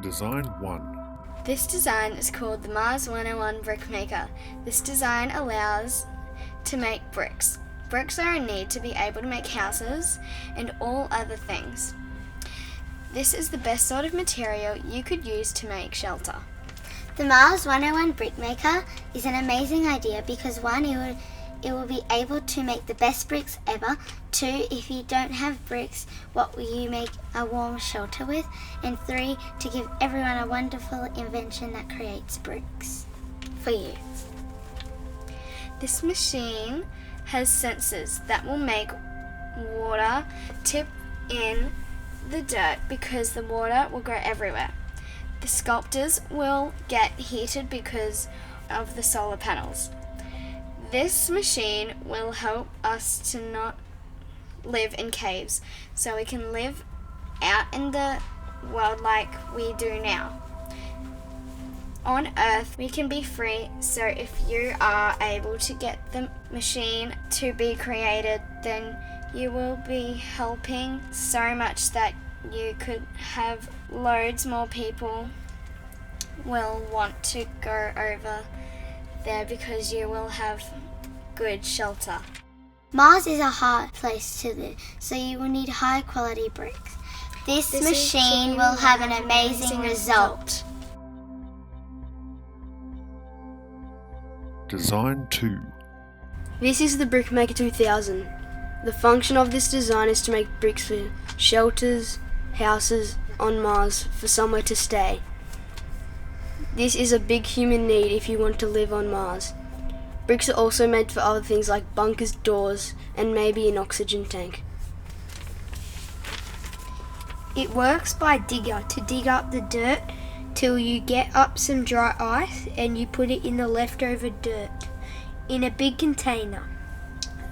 Design 1. This design is called the Mars 101 Brick Maker. This design allows to make bricks. Bricks are in need to be able to make houses and all other things. This is the best sort of material you could use to make shelter. The Mars 101 Brick Maker is an amazing idea because 1, it will be able to make the best bricks ever. 2, if you don't have bricks, what will you make a warm shelter with? And 3, to give everyone a wonderful invention that creates bricks for you. This machine has sensors that will make water tip in the dirt because the water will go everywhere. The sculptors will get heated because of the solar panels. This machine will help us to not live in caves, so we can live out in the world like we do now. On Earth, we can be free, so if you are able to get the machine to be created, then you will be helping so much that you could have loads more people will want to go over there because you will have good shelter. Mars is a hard place to live, so you will need high quality bricks. This machine will have an amazing result. Design 2. This is the Brickmaker 2000. The function of this design is to make bricks for shelters, houses on Mars, for somewhere to stay. This is a big human need if you want to live on Mars. Bricks are also made for other things like bunkers, doors, and maybe an oxygen tank. It works by digger to dig up the dirt till you get up some dry ice and you put it in the leftover dirt in a big container.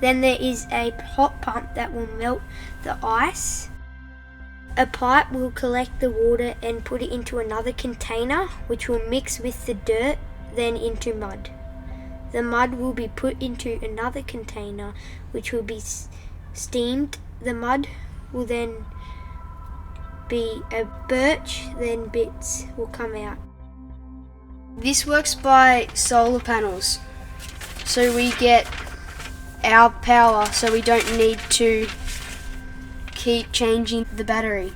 Then there is a hot pump that will melt the ice. A pipe will collect the water and put it into another container which will mix with the dirt, then into mud. The mud will be put into another container which will be steamed. The mud will then be a birch, then bits will come out. This works by solar panels, so we get our power, so we don't need to keep changing the battery.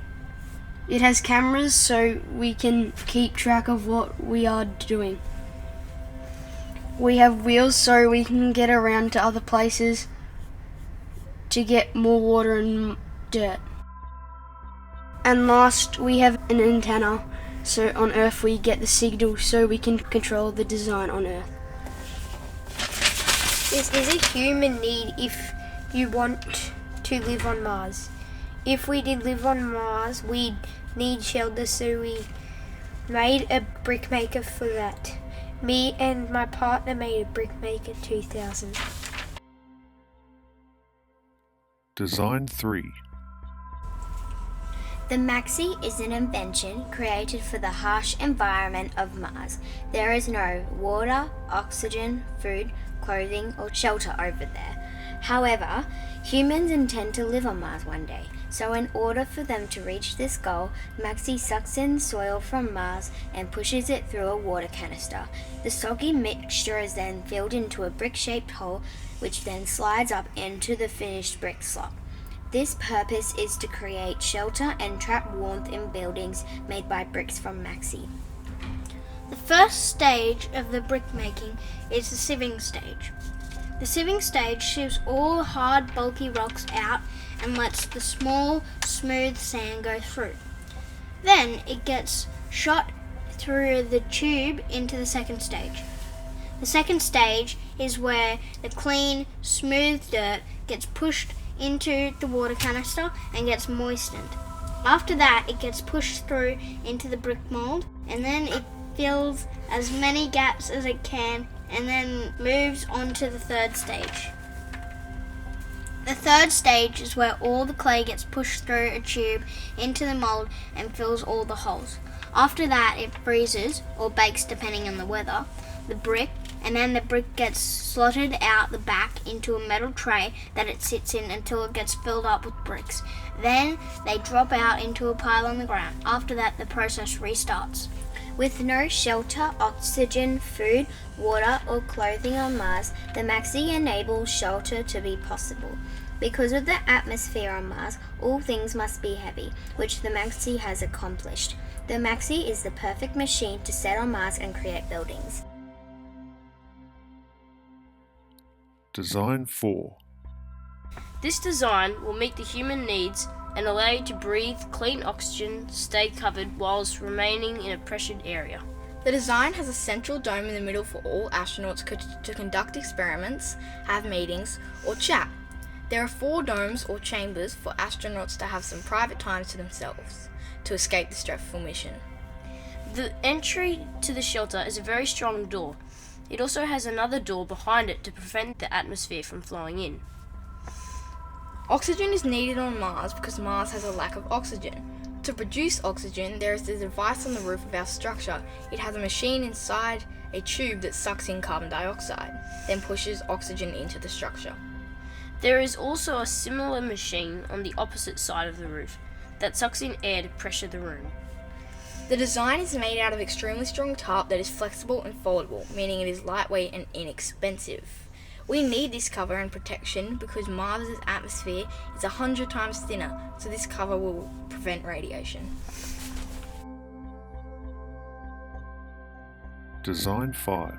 It has cameras, so we can keep track of what we are doing. We have wheels, so we can get around to other places to get more water and dirt. And last, we have an antenna, so on Earth we get the signal so we can control the design on Earth. This is a human need if you want to live on Mars. If we did live on Mars, we'd need shelter, so we made a brick maker for that. Me and my partner made a brick maker 2000. Design 3. The Maxi is an invention created for the harsh environment of Mars. There is no water, oxygen, food, clothing, or shelter over there. However, humans intend to live on Mars one day. So in order for them to reach this goal, Maxi sucks in soil from Mars and pushes it through a water canister. The soggy mixture is then filled into a brick-shaped hole, which then slides up into the finished brick slot. This purpose is to create shelter and trap warmth in buildings made by bricks from Maxi. The first stage of the brick making is the sieving stage. The sieving stage sieves all the hard, bulky rocks out and lets the small, smooth sand go through. Then it gets shot through the tube into the second stage. The second stage is where the clean, smooth dirt gets pushed into the water canister and gets moistened. After that, it gets pushed through into the brick mold, and then it fills as many gaps as it can and then moves on to the third stage. The third stage is where all the clay gets pushed through a tube into the mold and fills all the holes. After that, it freezes or bakes depending on the weather. the brick, and then the brick gets slotted out the back into a metal tray that it sits in until it gets filled up with bricks. Then they drop out into a pile on the ground. After that, the process restarts. With no shelter, oxygen, food, water, or clothing on Mars, the Maxi enables shelter to be possible. Because of the atmosphere on Mars, all things must be heavy, which the Maxi has accomplished. The Maxi is the perfect machine to set on Mars and create buildings. Design 4. This design will meet the human needs and allow you to breathe clean oxygen, stay covered whilst remaining in a pressured area. The design has a central dome in the middle for all astronauts to conduct experiments, have meetings, or chat. There are 4 domes or chambers for astronauts to have some private time to themselves to escape the stressful mission. The entry to the shelter is a very strong door. It also has another door behind it to prevent the atmosphere from flowing in. Oxygen is needed on Mars because Mars has a lack of oxygen. To produce oxygen, there is a device on the roof of our structure. It has a machine inside a tube that sucks in carbon dioxide, then pushes oxygen into the structure. There is also a similar machine on the opposite side of the roof that sucks in air to pressure the room. The design is made out of extremely strong tarp that is flexible and foldable, meaning it is lightweight and inexpensive. We need this cover and protection because Mars' atmosphere is 100 times thinner, so this cover will prevent radiation. Design 5.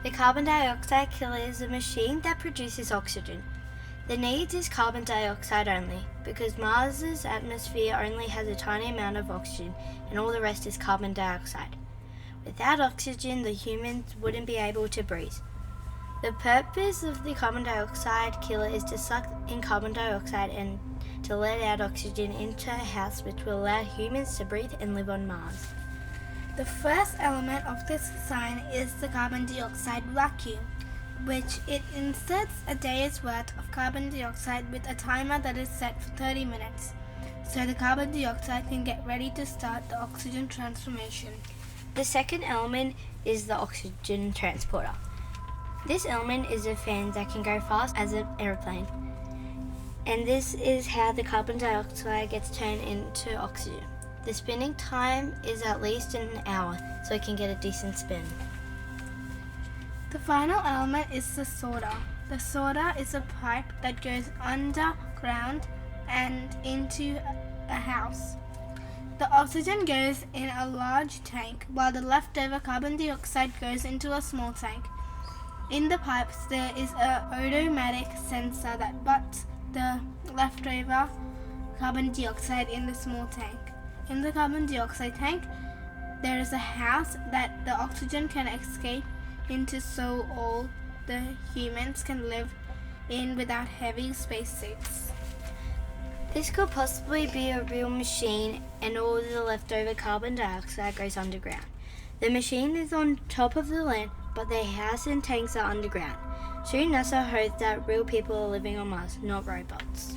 The carbon dioxide killer is a machine that produces oxygen. The needs is carbon dioxide only, because Mars' atmosphere only has a tiny amount of oxygen and all the rest is carbon dioxide. Without oxygen, the humans wouldn't be able to breathe. The purpose of the carbon dioxide killer is to suck in carbon dioxide and to let out oxygen into a house which will allow humans to breathe and live on Mars. The first element of this design is the carbon dioxide vacuum, which it inserts a day's worth of carbon dioxide with a timer that is set for 30 minutes, so the carbon dioxide can get ready to start the oxygen transformation. The second element is the oxygen transporter. This element is a fan that can go fast as an airplane, and this is how the carbon dioxide gets turned into oxygen. The spinning time is at least an hour, so it can get a decent spin. The final element is the sorter. The sorter is a pipe that goes underground and into a house. The oxygen goes in a large tank, while the leftover carbon dioxide goes into a small tank. In the pipes, there is an automatic sensor that butts the leftover carbon dioxide in the small tank. In the carbon dioxide tank, there is a house that the oxygen can escape into, so all the humans can live in without heavy spacesuits. This could possibly be a real machine, and all the leftover carbon dioxide goes underground. The machine is on top of the land, but the house and tanks are underground. Soon NASA hopes that real people are living on Mars, not robots.